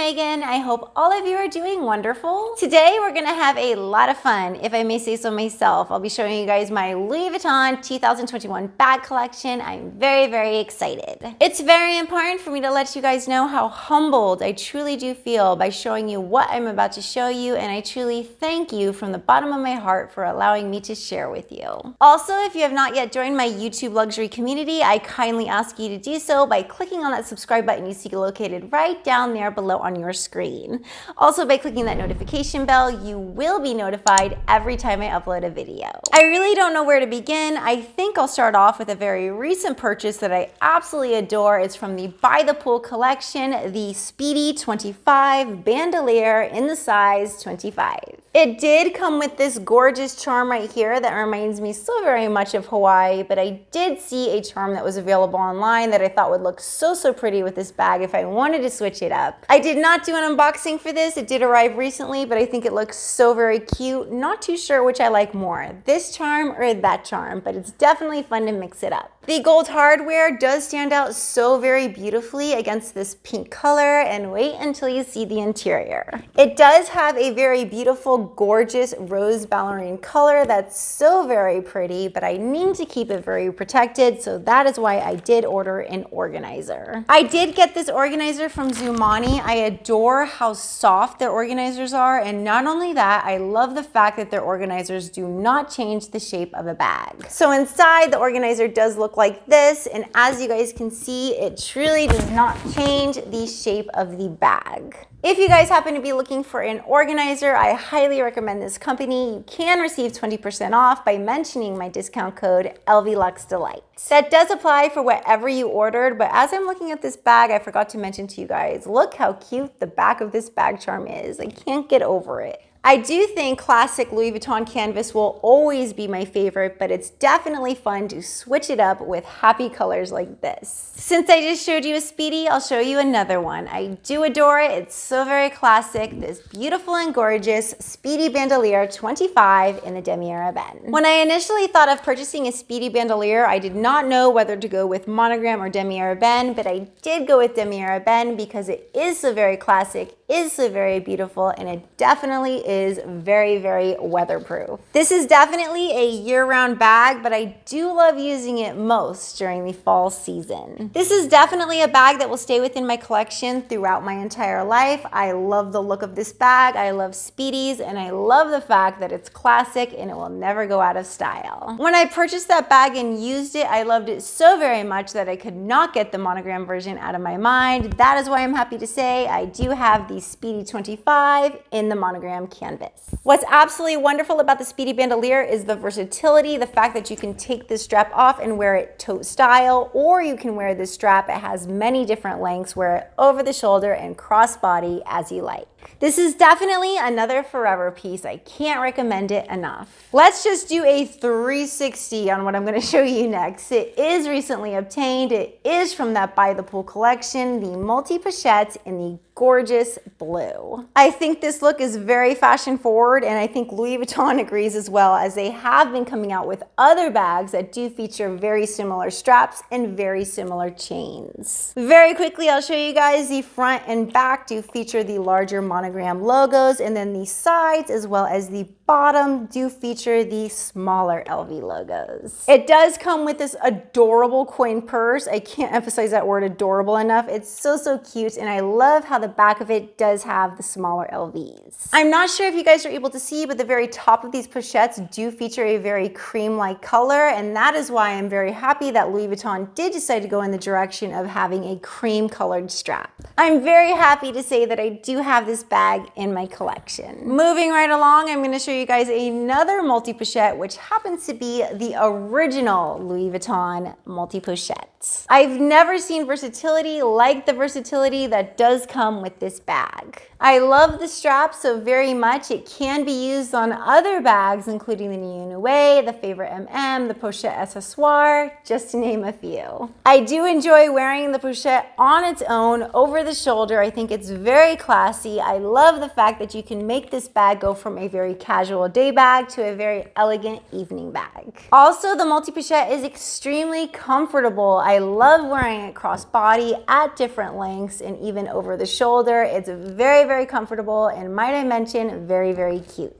Megan. I hope all of you are doing wonderful. Today we're gonna have a lot of fun, if I may say so myself. I'll be showing you guys my Louis Vuitton 2021 bag collection. I'm very excited. It's very important for me to let you guys know how humbled I truly do feel by showing you what I'm about to show you, and I truly thank you from the bottom of my heart for allowing me to share with you. Also, if you have not yet joined my YouTube luxury community, I kindly ask you to do so by clicking on that subscribe button you see located right down there below on your screen. Also, by clicking that notification bell, you will be notified every time I upload a video. I really don't know where to begin. I think I'll start off with a very recent purchase that I absolutely adore. It's from the By the Pool collection, the Speedy 25 Bandouliere in the size 25. It did come with this gorgeous charm right here that reminds me so very much of Hawaii, but I did see a charm that was available online that I thought would look so pretty with this bag if I wanted to switch it up. I did not do an unboxing for this. It did arrive recently, but I think it looks so very cute. Not too sure which I like more, this charm or that charm, but it's definitely fun to mix it up. The gold hardware does stand out so very beautifully against this pink color, and wait until you see the interior. It does have a very beautiful, gorgeous rose ballerine color that's so very pretty, but I need to keep it very protected, so that is why I did order an organizer. I did get this organizer from Zumani. I adore how soft their organizers are, and not only that, I love the fact that their organizers do not change the shape of a bag. So inside, the organizer does look like this, and as you guys can see, it truly does not change the shape of the bag. If you guys happen to be looking for an organizer, I highly recommend this company. You can receive 20% off by mentioning my discount code LVLuxDelight. That does apply for whatever you ordered, but as I'm looking at this bag, I forgot to mention to you guys, look how cute the back of this bag charm is. I can't get over it. I do think classic Louis Vuitton canvas will always be my favorite, but it's definitely fun to switch it up with happy colors like this. Since I just showed you a Speedy, I'll show you another one. I do adore it. It's so very classic. This beautiful and gorgeous Speedy Bandouliere 25 in the Damier Ebene. When I initially thought of purchasing a Speedy Bandouliere, I did not know whether to go with Monogram or Damier Ebene, but I did go with Damier Ebene because it is so very classic, is so very beautiful, and it definitely is very weatherproof. This is definitely a year-round bag, but I do love using it most during the fall season. This is definitely a bag that will stay within my collection throughout my entire life. I love the look of this bag. I love Speedies, and I love the fact that it's classic and it will never go out of style. When I purchased that bag and used it, I loved it so very much that I could not get the monogram version out of my mind. That is why I'm happy to say I do have the Speedy 25 in the monogram canvas. What's absolutely wonderful about the Speedy Bandouliere is the versatility, the fact that you can take this strap off and wear it tote style, or you can wear this strap. It has many different lengths, wear it over the shoulder and crossbody as you like. This is definitely another forever piece. I can't recommend it enough. Let's just do a 360 on what I'm going to show you next. It is recently obtained. It is from that By the Pool collection, the multi-pochette in the gorgeous blue. I think this look is very fashion forward, and I think Louis Vuitton agrees as well, as they have been coming out with other bags that do feature very similar straps and very similar chains. Very quickly, I'll show you guys the front and back do feature the larger monogram logos, and then the sides as well as the bottom do feature the smaller LV logos. It does come with this adorable coin purse. I can't emphasize that word adorable enough. It's so cute, and I love how the back of it does have the smaller LVs. I'm not sure if you guys are able to see, but the very top of these pochettes do feature a very cream-like color, and that is why I'm very happy that Louis Vuitton did decide to go in the direction of having a cream-colored strap. I'm very happy to say that I do have this bag in my collection. Moving right along, I'm going to show you guys another multi-pochette, which happens to be the original Louis Vuitton multi-pochette. I've never seen versatility like the versatility that does come with this bag. I love the strap so very much. It can be used on other bags, including the Niunue, the Favorite MM, the Pochette Accessoires, just to name a few. I do enjoy wearing the pochette on its own over the shoulder. I think it's very classy. I love the fact that you can make this bag go from a very casual casual day bag to a very elegant evening bag. Also, the multi-pochette is extremely comfortable. I love wearing it crossbody at different lengths and even over the shoulder. It's very, very comfortable and, might I mention, very, very cute.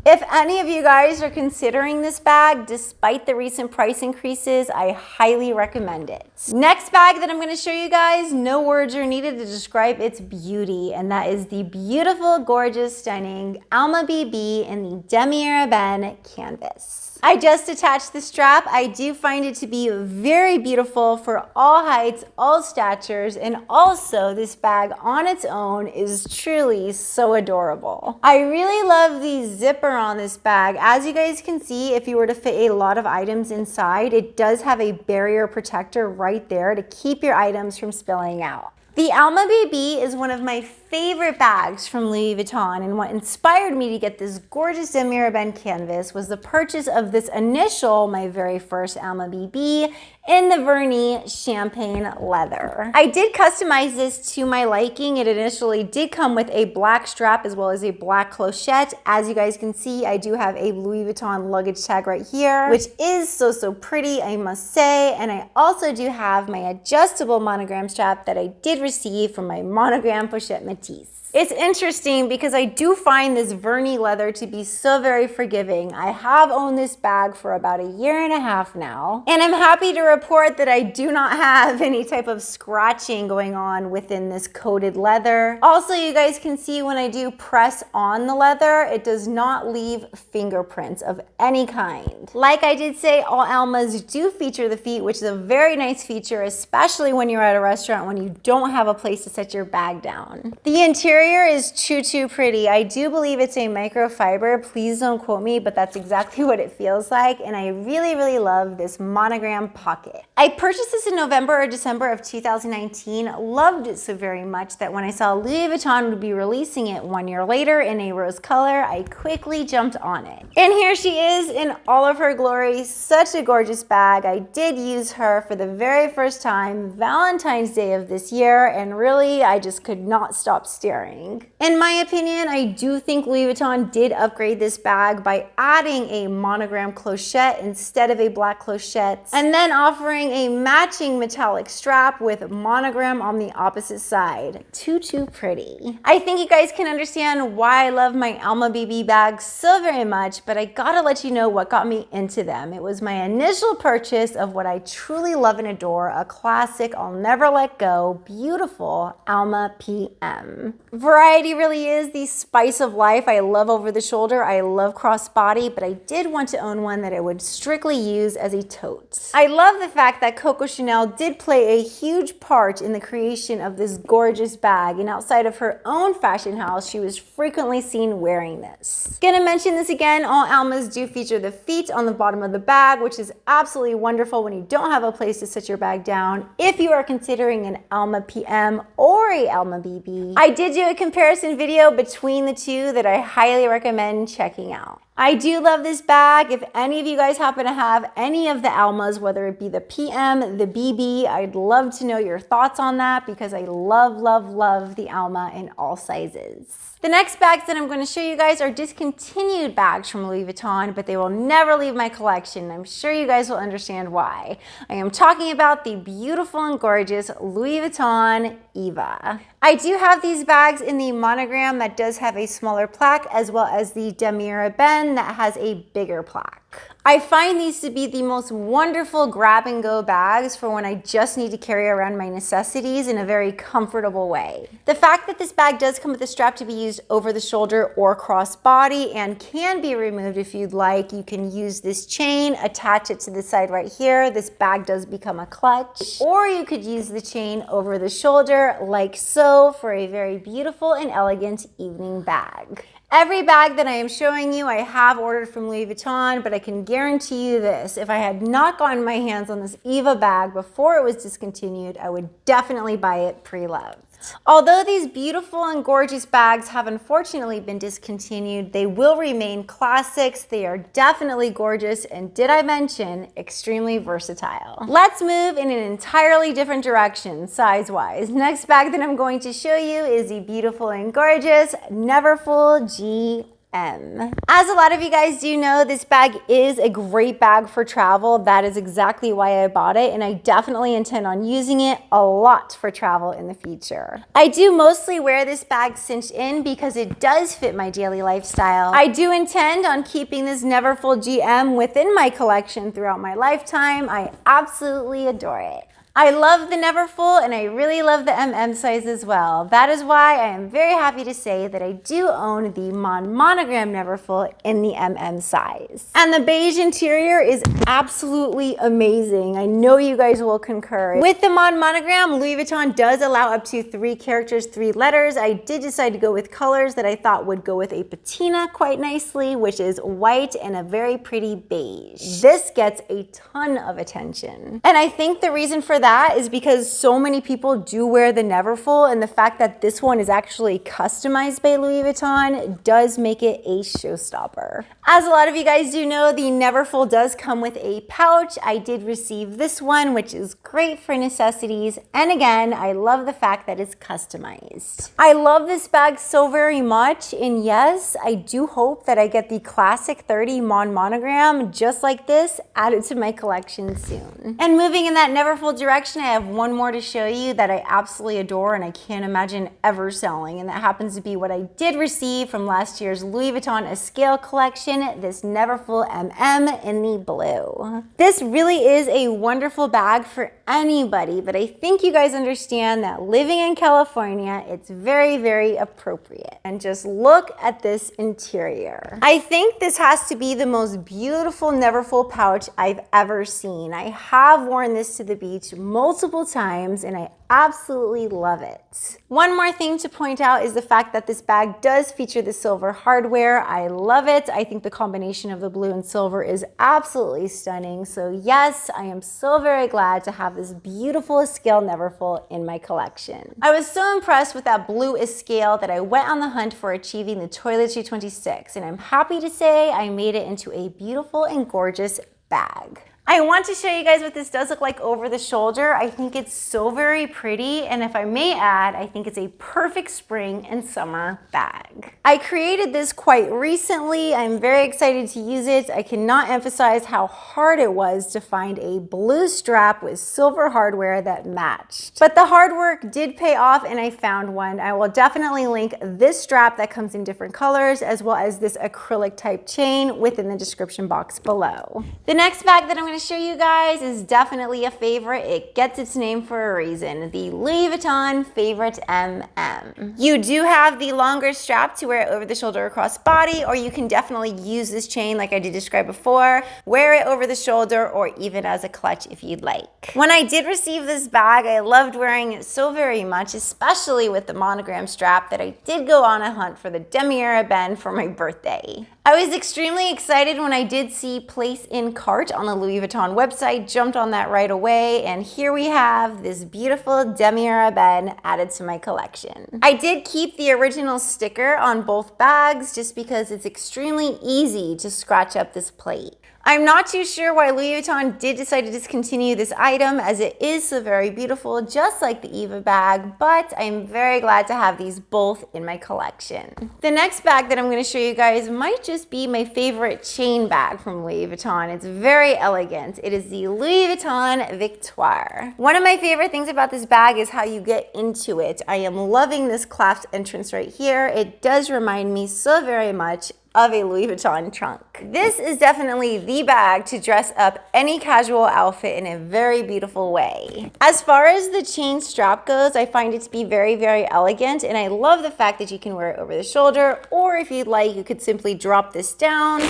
If any of you guys are considering this bag, despite the recent price increases, I highly recommend it. Next bag that I'm going to show you guys, no words are needed to describe its beauty, and that is the beautiful, gorgeous, stunning Alma BB in the Damier Ebene canvas. I just attached the strap. I do find it to be very beautiful for all heights, all statures, and also this bag on its own is truly so adorable. I really love the zipper on this bag. As you guys can see, if you were to fit a lot of items inside, it does have a barrier protector right there to keep your items from spilling out. The Alma BB is one of my favorite bags from Louis Vuitton, and what inspired me to get this gorgeous Damier Ebene canvas was the purchase of this initial, my very first Alma BB in the Vernis champagne leather. I did customize this to my liking. It initially did come with a black strap as well as a black clochette. As you guys can see, I do have a Louis Vuitton luggage tag right here, which is so pretty, I must say. And I also do have my adjustable monogram strap that I did receive from my Monogram Pochette Métis. It's interesting because I do find this Vernis leather to be so very forgiving. I have owned this bag for about 1.5 years now, and I'm happy to report that I do not have any type of scratching going on within this coated leather. Also, you guys can see when I do press on the leather, it does not leave fingerprints of any kind. Like I did say, all Almas do feature the feet, which is a very nice feature, especially when you're at a restaurant when you don't have a place to set your bag down. The interior is too pretty. I do believe it's a microfiber. Please don't quote me, but that's exactly what it feels like. And I really love this monogram pocket. I purchased this in November or December of 2019. Loved it so very much that when I saw Louis Vuitton would be releasing it 1 year later in a rose color, I quickly jumped on it. And here she is in all of her glory. Such a gorgeous bag. I did use her for the very first time Valentine's Day of this year, and really I just could not stop staring. In my opinion, I do think Louis Vuitton did upgrade this bag by adding a monogram clochette instead of a black clochette, and then offering a matching metallic strap with monogram on the opposite side. Too pretty. I think you guys can understand why I love my Alma BB bags so very much, but I gotta let you know what got me into them. It was my initial purchase of what I truly love and adore, a classic I'll never let go, beautiful Alma PM. Variety really is the spice of life. I love over the shoulder, I love crossbody, but I did want to own one that I would strictly use as a tote. I love the fact that Coco Chanel did play a huge part in the creation of this gorgeous bag, and outside of her own fashion house, she was frequently seen wearing this. Gonna mention this again, all Almas do feature the feet on the bottom of the bag, which is absolutely wonderful when you don't have a place to sit your bag down. If you are considering an Alma PM or a Alma BB, I did do a comparison video between the two that I highly recommend checking out. I do love this bag. If any of you guys happen to have any of the Almas, whether it be the PM, the BB, I'd love to know your thoughts on that because I love the Alma in all sizes. The next bags that I'm going to show you guys are discontinued bags from Louis Vuitton, but they will never leave my collection. I'm sure you guys will understand why. I am talking about the beautiful and gorgeous Louis Vuitton Eva. I do have these bags in the monogram that does have a smaller plaque, as well as the Damier Ebene that has a bigger plaque. I find these to be the most wonderful grab-and-go bags for when I just need to carry around my necessities in a very comfortable way. The fact that this bag does come with a strap to be used over the shoulder or crossbody and can be removed if you'd like. You can use this chain, attach it to the side right here. This bag does become a clutch. Or you could use the chain over the shoulder like so for a very beautiful and elegant evening bag. Every bag that I am showing you, I have ordered from Louis Vuitton, but I can guarantee you this, if I had not gotten my hands on this Eva bag before it was discontinued, I would definitely buy it pre-loved. Although these beautiful and gorgeous bags have unfortunately been discontinued, they will remain classics. They are definitely gorgeous and, did I mention, extremely versatile. Let's move in an entirely different direction size-wise. Next bag that I'm going to show you is the beautiful and gorgeous Neverfull GM. M. As a lot of you guys do know, this bag is a great bag for travel. That is exactly why I bought it, and I definitely intend on using it a lot for travel in the future. I do mostly wear this bag cinched in because it does fit my daily lifestyle. I do intend on keeping this Neverfull GM within my collection throughout my lifetime. I absolutely adore it. I love the Neverfull, and I really love the MM size as well. That is why I am very happy to say that I do own the Mon Monogram Neverfull in the MM size. And the beige interior is absolutely amazing. I know you guys will concur. With the Mon Monogram, Louis Vuitton does allow up to 3 characters, 3 letters. I did decide to go with colors that I thought would go with a patina quite nicely, which is white and a very pretty beige. This gets a ton of attention. And I think the reason for that is because so many people do wear the Neverfull, and the fact that this one is actually customized by Louis Vuitton does make it a showstopper. As a lot of you guys do know, the Neverfull does come with a pouch. I did receive this one, which is great for necessities, and again, I love the fact that it's customized. I love this bag so very much, and yes, I do hope that I get the classic 30 Mon Monogram just like this added to my collection soon. And moving in that Neverfull direction, I have one more to show you that I absolutely adore and I can't imagine ever selling, and that happens to be what I did receive from last year's Louis Vuitton Escale collection, this Neverfull MM in the blue. This really is a wonderful bag for anybody, but I think you guys understand that living in California, it's very, very appropriate. And just look at this interior. I think this has to be the most beautiful Neverfull pouch I've ever seen. I have worn this to the beach multiple times and I absolutely love it. One more thing to point out is the fact that this bag does feature the silver hardware. I love it. I think the combination of the blue and silver is absolutely stunning. So yes, I am so very glad to have this beautiful Escale Neverfull in my collection. I was so impressed with that blue Escale that I went on the hunt for achieving the Toiletry 26, and I'm happy to say I made it into a beautiful and gorgeous bag. I want to show you guys what this does look like over the shoulder. I think it's so very pretty, and if I may add, I think it's a perfect spring and summer bag. I created this quite recently. I'm very excited to use it. I cannot emphasize how hard it was to find a blue strap with silver hardware that matched. But the hard work did pay off, and I found one. I will definitely link this strap that comes in different colors, as well as this acrylic type chain within the description box below. The next bag that I'm going to show you guys is definitely a favorite. It gets its name for a reason, the Louis Vuitton Favorite MM. You do have the longer strap to wear it over the shoulder across body, or you can definitely use this chain like I did describe before, wear it over the shoulder, or even as a clutch if you'd like. When I did receive this bag, I loved wearing it so very much, especially with the monogram strap, that I did go on a hunt for the Damier Ebene for my birthday. I was extremely excited when I did see place in cart on the Louis Vuitton website, jumped on that right away, and here we have this beautiful Damier Ebene added to my collection. I did keep the original sticker on both bags just because it's extremely easy to scratch up this plate. I'm not too sure why Louis Vuitton did decide to discontinue this item, as it is so very beautiful, just like the Eva bag, but I'm very glad to have these both in my collection. The next bag that I'm going to show you guys might just be my favorite chain bag from Louis Vuitton. It's very elegant. It is the Louis Vuitton Victoire. One of my favorite things about this bag is how you get into it. I am loving this clasped entrance right here. It does remind me so very much of a Louis Vuitton trunk. This is definitely the bag to dress up any casual outfit in a very beautiful way. As far as the chain strap goes, I find it to be very, very elegant, and I love the fact that you can wear it over the shoulder, or if you'd like, you could simply drop this down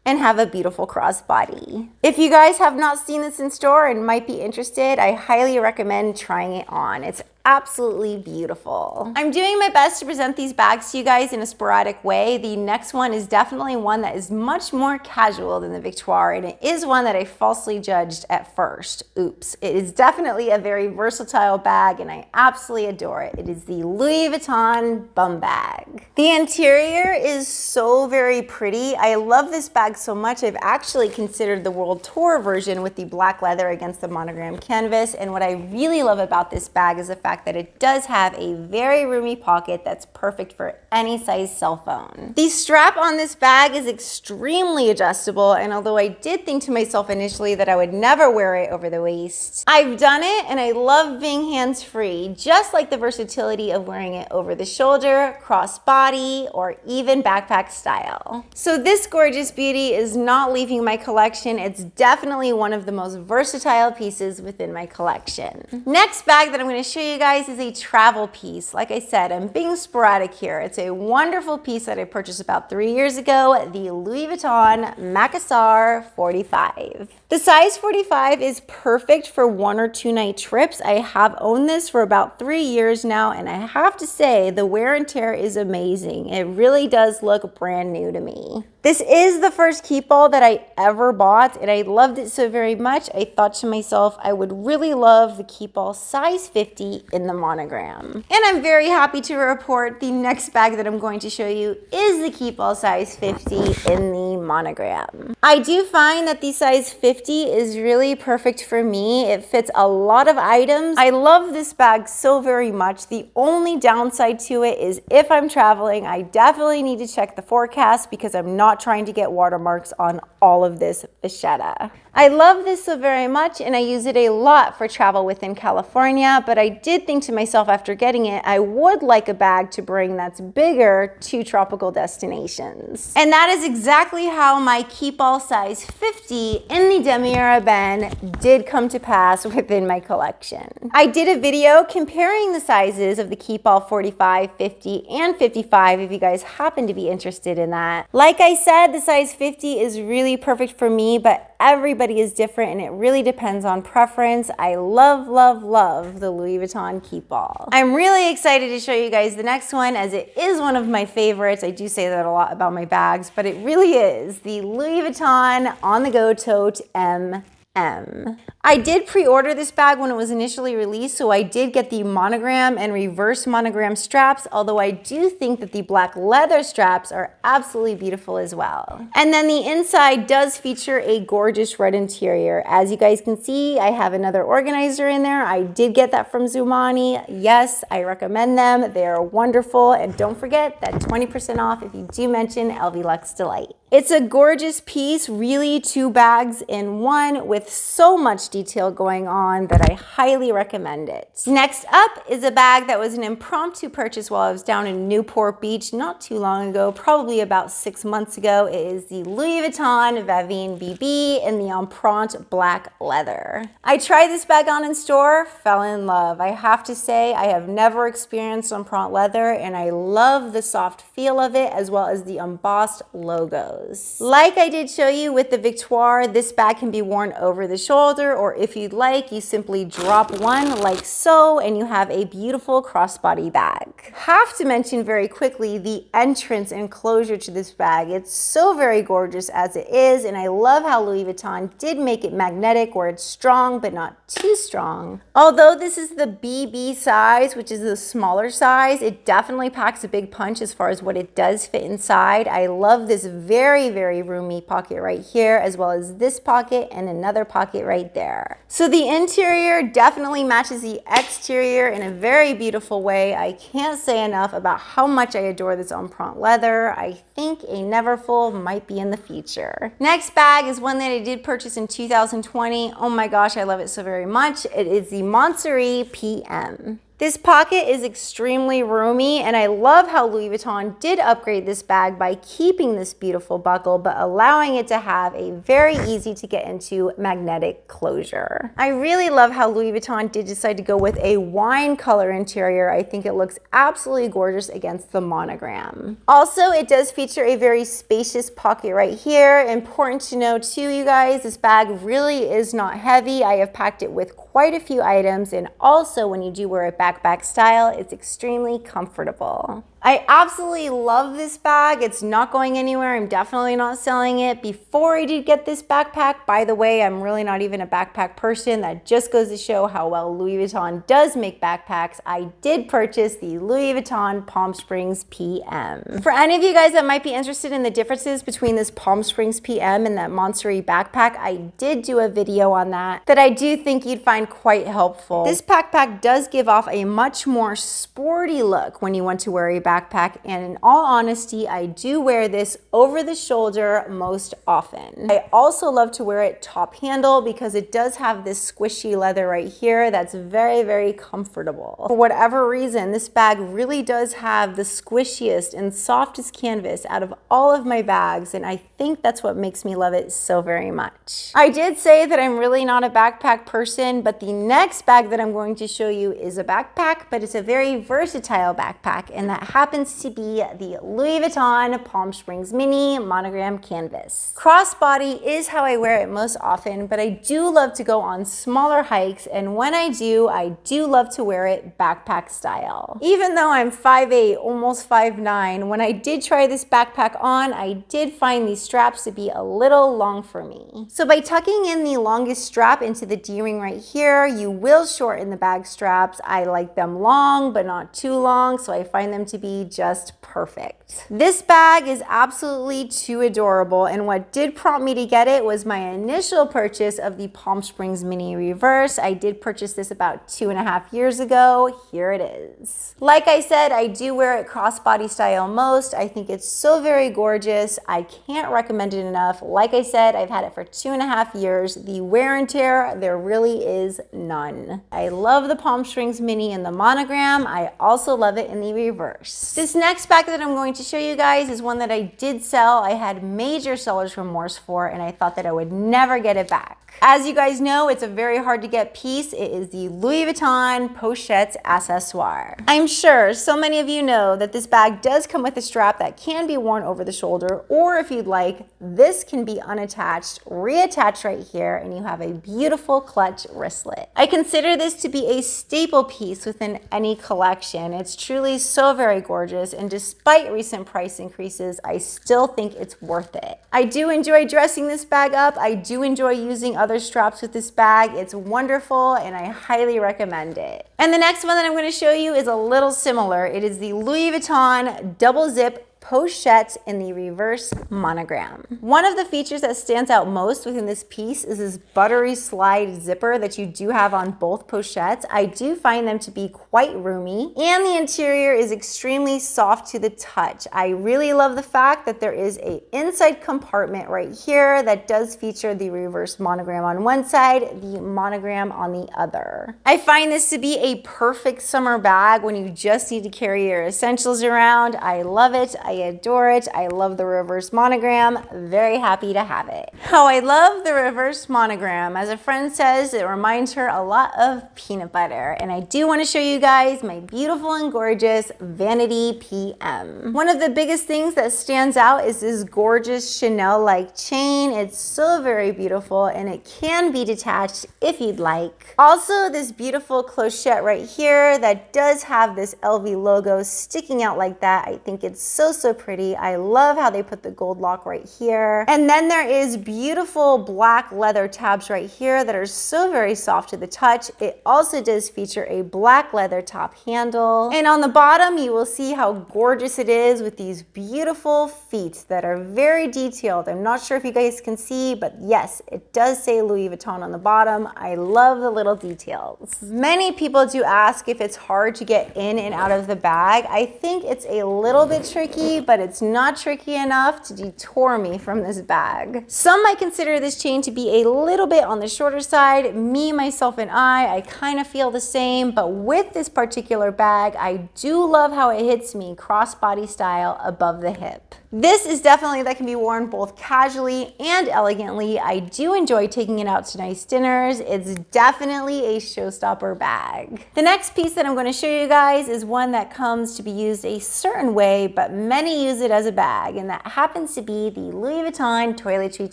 and have a beautiful crossbody. If you guys have not seen this in store and might be interested, I highly recommend trying it on. It's absolutely beautiful. I'm doing my best to present these bags to you guys in a sporadic way. The next one is definitely one that is much more casual than the Victoire, and it is one that I falsely judged at first. Oops. It is definitely a very versatile bag, and I absolutely adore it. It is the Louis Vuitton Bumbag. The interior is so very pretty. I love this bag so much, I've actually considered the World Tour version with the black leather against the monogram canvas, and what I really love about this bag is the fact fact that it does have a very roomy pocket that's perfect for any size cell phone. The strap on this bag is extremely adjustable, and although I did think to myself initially that I would never wear it over the waist, I've done it and I love being hands-free, just like the versatility of wearing it over the shoulder, crossbody, or even backpack style. So this gorgeous beauty is not leaving my collection. It's definitely one of the most versatile pieces within my collection. Next bag that I'm going to show you guys is a travel piece. Like I said, I'm being sporadic here. It's a wonderful piece that I purchased about 3 years ago, the Louis Vuitton Macassar 45. The size 45 is perfect for 1 or 2 night trips. I have owned this for about 3 years now, and I have to say the wear and tear is amazing. It really does look brand new to me. This is the first Keepall that I ever bought, and I loved it so very much, I thought to myself I would really love the Keepall size 50 in the monogram. And I'm very happy to report the next bag that I'm going to show you is the Keepall size 50 in the monogram. I do find that the size 50 is really perfect for me. It fits a lot of items. I love this bag so very much. The only downside to it is if I'm traveling, I definitely need to check the forecast because I'm not trying to get watermarks on all of this vachetta. I love this so very much and I use it a lot for travel within California, but I did think to myself after getting it, I would like a bag to bring that's bigger to tropical destinations. And that is exactly how my Keepall size 50 in the Damier Ebene did come to pass within my collection. I did a video comparing the sizes of the Keepall 45, 50, and 55 if you guys happen to be interested in that. Like I said, the size 50 is really perfect for me, but everybody is different and it really depends on preference. I love, love, love the Louis Vuitton Keepall. I'm really excited to show you guys the next one as it is one of my favorites. I do say that a lot about my bags, but it really is the Louis Vuitton On-The-Go Tote MM. I did pre-order this bag when it was initially released, so I did get the monogram and reverse monogram straps, although I do think that the black leather straps are absolutely beautiful as well. And then the inside does feature a gorgeous red interior. As you guys can see, I have another organizer in there. I did get that from Zumani. Yes, I recommend them. They are wonderful, and don't forget that 20% off if you do mention LV Luxe Delight. It's a gorgeous piece, really 2 bags in one with so much detail going on that I highly recommend it. Next up is a bag that was an impromptu purchase while I was down in Newport Beach not too long ago, probably about 6 months ago. It is the Louis Vuitton Vavin BB in the Empreinte black leather. I tried this bag on in store, fell in love. I have to say I have never experienced Empreinte leather and I love the soft feel of it as well as the embossed logos. Like I did show you with the Victoire, this bag can be worn over the shoulder, or if you'd like, you simply drop one like so and you have a beautiful crossbody bag. Have to mention very quickly the entrance and closure to this bag. It's so very gorgeous as it is, and I love how Louis Vuitton did make it magnetic where it's strong but not too strong. Although this is the BB size, which is the smaller size, it definitely packs a big punch as far as what it does fit inside. I love this very, very roomy pocket right here, as well as this pocket and another pocket right there. So the interior definitely matches the exterior in a very beautiful way. I can't say enough about how much I adore this Empreinte leather. I think a Neverfull might be in the future. Next bag is one that I did purchase in 2020. Oh my gosh, I love it so very much. It is the Montsouris PM. This pocket is extremely roomy, and I love how Louis Vuitton did upgrade this bag by keeping this beautiful buckle, but allowing it to have a very easy to get into magnetic closure. I really love how Louis Vuitton did decide to go with a wine color interior. I think it looks absolutely gorgeous against the monogram. Also, it does feature a very spacious pocket right here. Important to know too, you guys, this bag really is not heavy. I have packed it with quite a few items, and also when you do wear it backpack style, it's extremely comfortable. I absolutely love this bag. It's not going anywhere. I'm definitely not selling it. Before I did get this backpack, by the way, I'm really not even a backpack person. That just goes to show how well Louis Vuitton does make backpacks. I did purchase the Louis Vuitton Palm Springs PM. For any of you guys that might be interested in the differences between this Palm Springs PM and that Montsouris backpack, I did do a video on that I do think you'd find quite helpful. This backpack does give off a much more sporty look when you want to wear a backpack, and in all honesty, I do wear this over the shoulder most often. I also love to wear it top handle because it does have this squishy leather right here that's very, very comfortable. For whatever reason, this bag really does have the squishiest and softest canvas out of all of my bags, and I think that's what makes me love it so very much. I did say that I'm really not a backpack person, but the next bag that I'm going to show you is a backpack, but it's a very versatile backpack, and that happens to be the Louis Vuitton Palm Springs Mini Monogram Canvas. Crossbody is how I wear it most often, but I do love to go on smaller hikes, and when I do love to wear it backpack style. Even though I'm 5'8", almost 5'9", when I did try this backpack on, I did find these straps to be a little long for me. So by tucking in the longest strap into the D-ring right here, you will shorten the bag straps. I like them long, but not too long, so I find them to be just perfect. This bag is absolutely too adorable, and what did prompt me to get it was my initial purchase of the Palm Springs Mini Reverse. I did purchase this about 2.5 years ago. Here it is. Like I said, I do wear it crossbody style most. I think it's so very gorgeous. I can't recommend it enough. Like I said, I've had it for 2.5 years. The wear and tear, there really is none. I love the Palm Springs Mini in the monogram. I also love it in the reverse. This next bag that I'm going to show you guys is one that I did sell. I had major seller's remorse for, and I thought that I would never get it back. As you guys know, it's a very hard to get piece. It is the Louis Vuitton Pochette Accessoires. I'm sure so many of you know that this bag does come with a strap that can be worn over the shoulder, or if you'd like, this can be unattached, reattached right here, and you have a beautiful clutch wristlet. I consider this to be a staple piece within any collection. It's truly so very gorgeous, and despite recent price increases, I still think it's worth it. I do enjoy dressing this bag up. I do enjoy using other straps with this bag. It's wonderful, and I highly recommend it. And the next one that I'm going to show you is a little similar. It is the Louis Vuitton Double Zip Pochette in the reverse monogram. One of the features that stands out most within this piece is this buttery slide zipper that you do have on both pochettes. I do find them to be quite roomy, and the interior is extremely soft to the touch. I really love the fact that there is an inside compartment right here that does feature the reverse monogram on one side, the monogram on the other. I find this to be a perfect summer bag when you just need to carry your essentials around. I love it. I adore it. I love the reverse monogram. Very happy to have it. How I love the reverse monogram. As a friend says, it reminds her a lot of peanut butter. And I do want to show you guys my beautiful and gorgeous Vanity PM. One of the biggest things that stands out is this gorgeous Chanel-like chain. It's so very beautiful, and it can be detached if you'd like. Also, this beautiful clochette right here that does have this LV logo sticking out like that. I think it's so pretty. I love how they put the gold lock right here. And then there is beautiful black leather tabs right here that are so very soft to the touch. It also does feature a black leather top handle. And on the bottom, you will see how gorgeous it is with these beautiful feet that are very detailed. I'm not sure if you guys can see, but yes, it does say Louis Vuitton on the bottom. I love the little details. Many people do ask if it's hard to get in and out of the bag. I think it's a little bit tricky, but it's not tricky enough to detour me from this bag. Some might consider this chain to be a little bit on the shorter side. Me, myself, and I kind of feel the same, but with this particular bag, I do love how it hits me crossbody style above the hip. This is definitely that can be worn both casually and elegantly. I do enjoy taking it out to nice dinners. It's definitely a showstopper bag. The next piece that I'm going to show you guys is one that comes to be used a certain way, but many use it as a bag, and that happens to be the Louis Vuitton Toiletry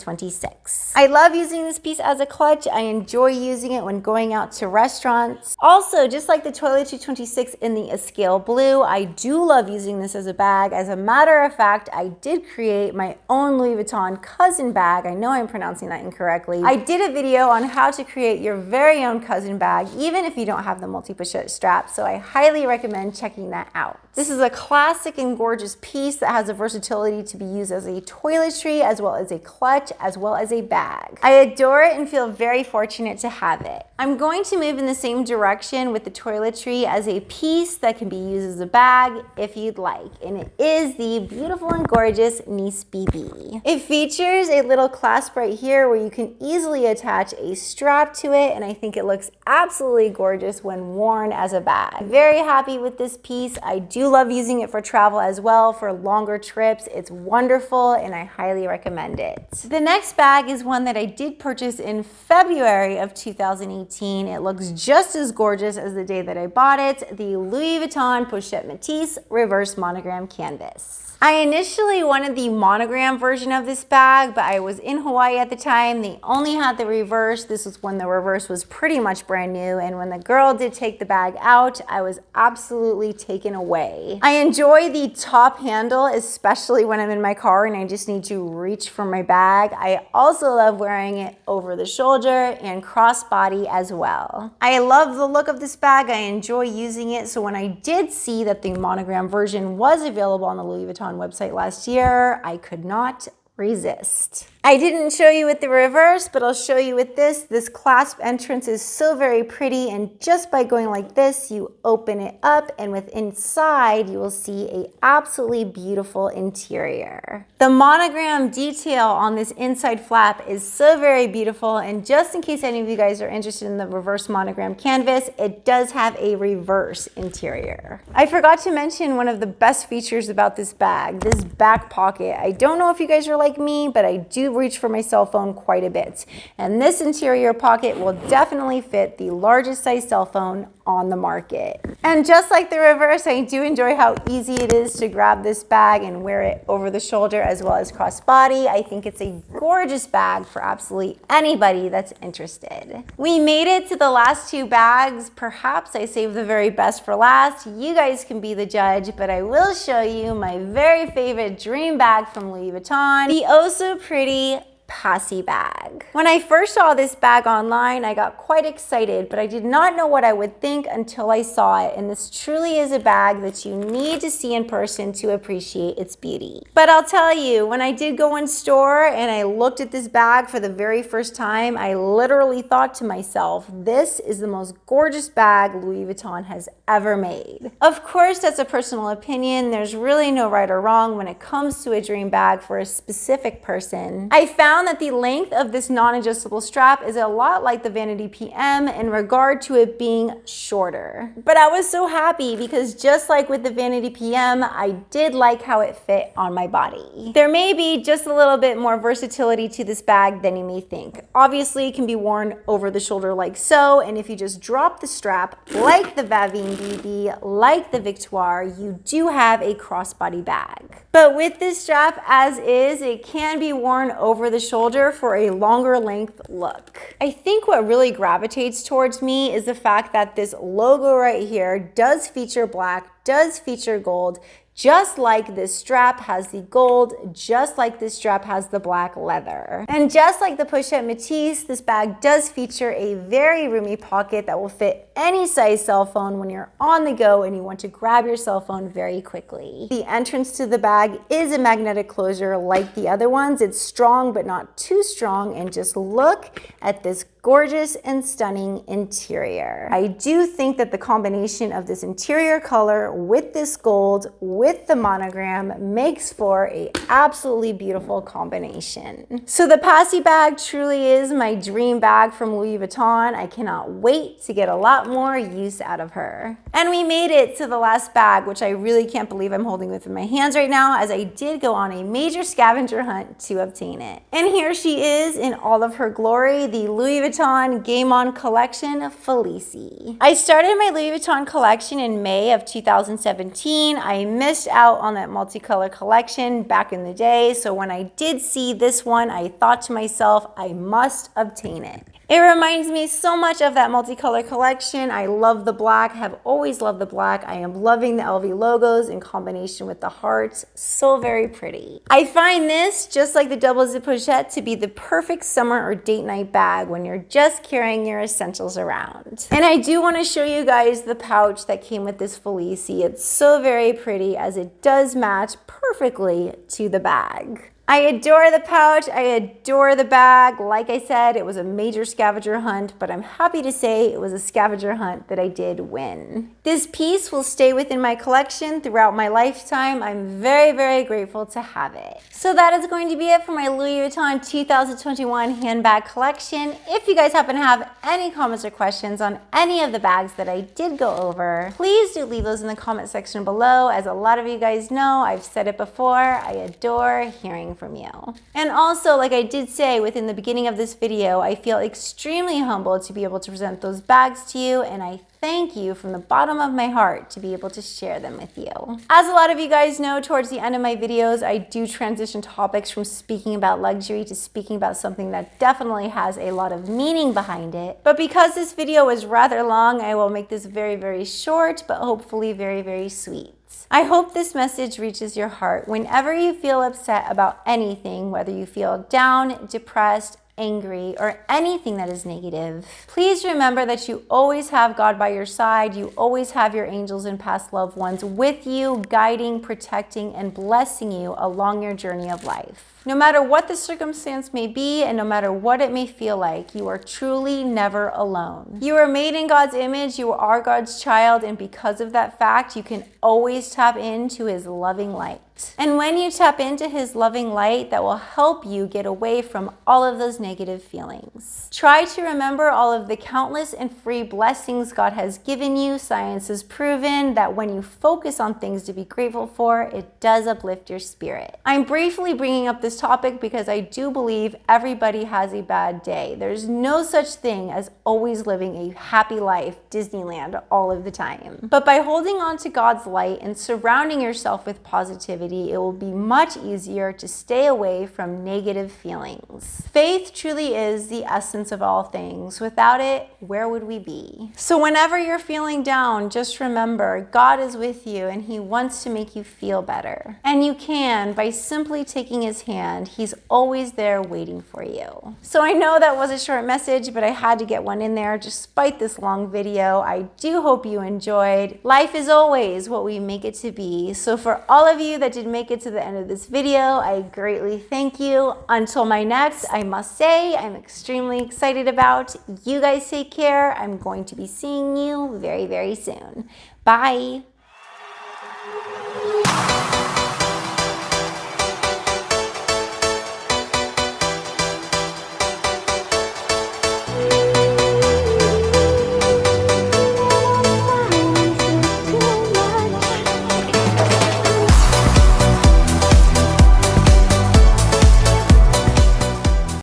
26. I love using this piece as a clutch. I enjoy using it when going out to restaurants. Also, just like the Toiletry 26 in the Escale blue, I do love using this as a bag. As a matter of fact, I did create my own Louis Vuitton cousin bag. I know I'm pronouncing that incorrectly. I did a video on how to create your very own cousin bag, even if you don't have the multi-pochette strap, so I highly recommend checking that out. This is a classic and gorgeous piece that has the versatility to be used as a toiletry, as well as a clutch, as well as a bag. I adore it and feel very fortunate to have it. I'm going to move in the same direction with the toiletry as a piece that can be used as a bag if you'd like, and it is the beautiful and gorgeous Nice BB. It features a little clasp right here where you can easily attach a strap to it, and I think it looks absolutely gorgeous when worn as a bag. Very happy with this piece. I do love using it for travel as well, for longer trips. It's wonderful and I highly recommend it. The next bag is one that I did purchase in February of 2018. It looks just as gorgeous as the day that I bought it, the Louis Vuitton Pochette Métis Reverse Monogram Canvas. I initially wanted the monogram version of this bag, but I was in Hawaii at the time. They only had the reverse. This was when the reverse was pretty much brand new, and when the girl did take the bag out, I was absolutely taken away. I enjoy the top handle, especially when I'm in my car and I just need to reach for my bag. I also love wearing it over the shoulder and crossbody as well. I love the look of this bag. I enjoy using it, so when I did see that the monogram version was available on the Louis Vuitton website last year, I could not resist. I didn't show you with the reverse, but I'll show you with this. This clasp entrance is so very pretty, and just by going like this, you open it up, and with inside, you will see a absolutely beautiful interior. The monogram detail on this inside flap is so very beautiful, and just in case any of you guys are interested in the reverse monogram canvas, it does have a reverse interior. I forgot to mention one of the best features about this bag, this back pocket. I don't know if you guys are like me, but I do reach for my cell phone quite a bit. And this interior pocket will definitely fit the largest size cell phone on the market. And just like the reverse, I do enjoy how easy it is to grab this bag and wear it over the shoulder as well as crossbody. I think it's a gorgeous bag for absolutely anybody that's interested. We made it to the last two bags. Perhaps I saved the very best for last. You guys can be the judge, but I will show you my very favorite dream bag from Louis Vuitton, the oh so pretty Passy bag. When I first saw this bag online, I got quite excited, but I did not know what I would think until I saw it, and this truly is a bag that you need to see in person to appreciate its beauty. But I'll tell you, when I did go in store and I looked at this bag for the very first time, I literally thought to myself, this is the most gorgeous bag Louis Vuitton has ever made. Of course, that's a personal opinion. There's really no right or wrong when it comes to a dream bag for a specific person. I found that the length of this non-adjustable strap is a lot like the Vanity PM in regard to it being shorter. But I was so happy because just like with the Vanity PM, I did like how it fit on my body. There may be just a little bit more versatility to this bag than you may think. Obviously, it can be worn over the shoulder like so, and if you just drop the strap, like the Vavin BB, like the Victoire, you do have a crossbody bag. But with this strap as is, it can be worn over the shoulder for a longer length look. I think what really gravitates towards me is the fact that this logo right here does feature black, does feature gold, just like this strap has the gold, just like this strap has the black leather. And just like the Pochette Métis, this bag does feature a very roomy pocket that will fit any size cell phone when you're on the go and you want to grab your cell phone very quickly. The entrance to the bag is a magnetic closure like the other ones. It's strong but not too strong, and just look at this gorgeous and stunning interior. I do think that the combination of this interior color with this gold, with the monogram, makes for a absolutely beautiful combination. So the Passy bag truly is my dream bag from Louis Vuitton. I cannot wait to get a lot more use out of her. And we made it to the last bag, which I really can't believe I'm holding within my hands right now, as I did go on a major scavenger hunt to obtain it. And here she is in all of her glory, the Louis Vuitton Game On collection Félicie. I started my Louis Vuitton collection in May of 2017. I missed out on that multicolor collection back in the day, so when I did see this one, I thought to myself, I must obtain it. It reminds me so much of that multicolor collection. I love the black, have always loved the black. I am loving the LV logos in combination with the hearts. So very pretty. I find this, just like the double zip pochette, to be the perfect summer or date night bag when you're just carrying your essentials around. And I do want to show you guys the pouch that came with this Félicie. It's so very pretty as it does match perfectly to the bag. I adore the pouch, I adore the bag. Like I said, it was a major scavenger hunt, but I'm happy to say it was a scavenger hunt that I did win. This piece will stay within my collection throughout my lifetime. I'm very, very grateful to have it. So that is going to be it for my Louis Vuitton 2021 handbag collection. If you guys happen to have any comments or questions on any of the bags that I did go over, please do leave those in the comment section below. As a lot of you guys know, I've said it before, I adore hearing from you. And also, like I did say within the beginning of this video, I feel extremely humbled to be able to present those bags to you, and I thank you from the bottom of my heart to be able to share them with you. As a lot of you guys know, towards the end of my videos, I do transition topics from speaking about luxury to speaking about something that definitely has a lot of meaning behind it. But because this video was rather long, I will make this very, very short, but hopefully very, very sweet. I hope this message reaches your heart whenever you feel upset about anything, whether you feel down, depressed, angry, or anything that is negative. Please remember that you always have God by your side. You always have your angels and past loved ones with you, guiding, protecting, and blessing you along your journey of life. No matter what the circumstance may be, and no matter what it may feel like, you are truly never alone. You are made in God's image, you are God's child, and because of that fact, you can always tap into His loving light. And when you tap into His loving light, that will help you get away from all of those negative feelings. Try to remember all of the countless and free blessings God has given you. Science has proven that when you focus on things to be grateful for, it does uplift your spirit. I'm briefly bringing up this topic because I do believe everybody has a bad day. There's no such thing as always living a happy life, Disneyland, all of the time. But by holding on to God's light and surrounding yourself with positivity, it will be much easier to stay away from negative feelings. Faith truly is the essence of all things. Without it, where would we be? So whenever you're feeling down, just remember God is with you and He wants to make you feel better. And you can by simply taking His hand. He's always there waiting for you. So I know that was a short message, but I had to get one in there despite this long video. I do hope you enjoyed. Life is always what we make it to be. So for all of you that did make it to the end of this video, I greatly thank you. Until my next, I must say, I'm extremely excited about. You guys take care. I'm going to be seeing you very, very soon. Bye.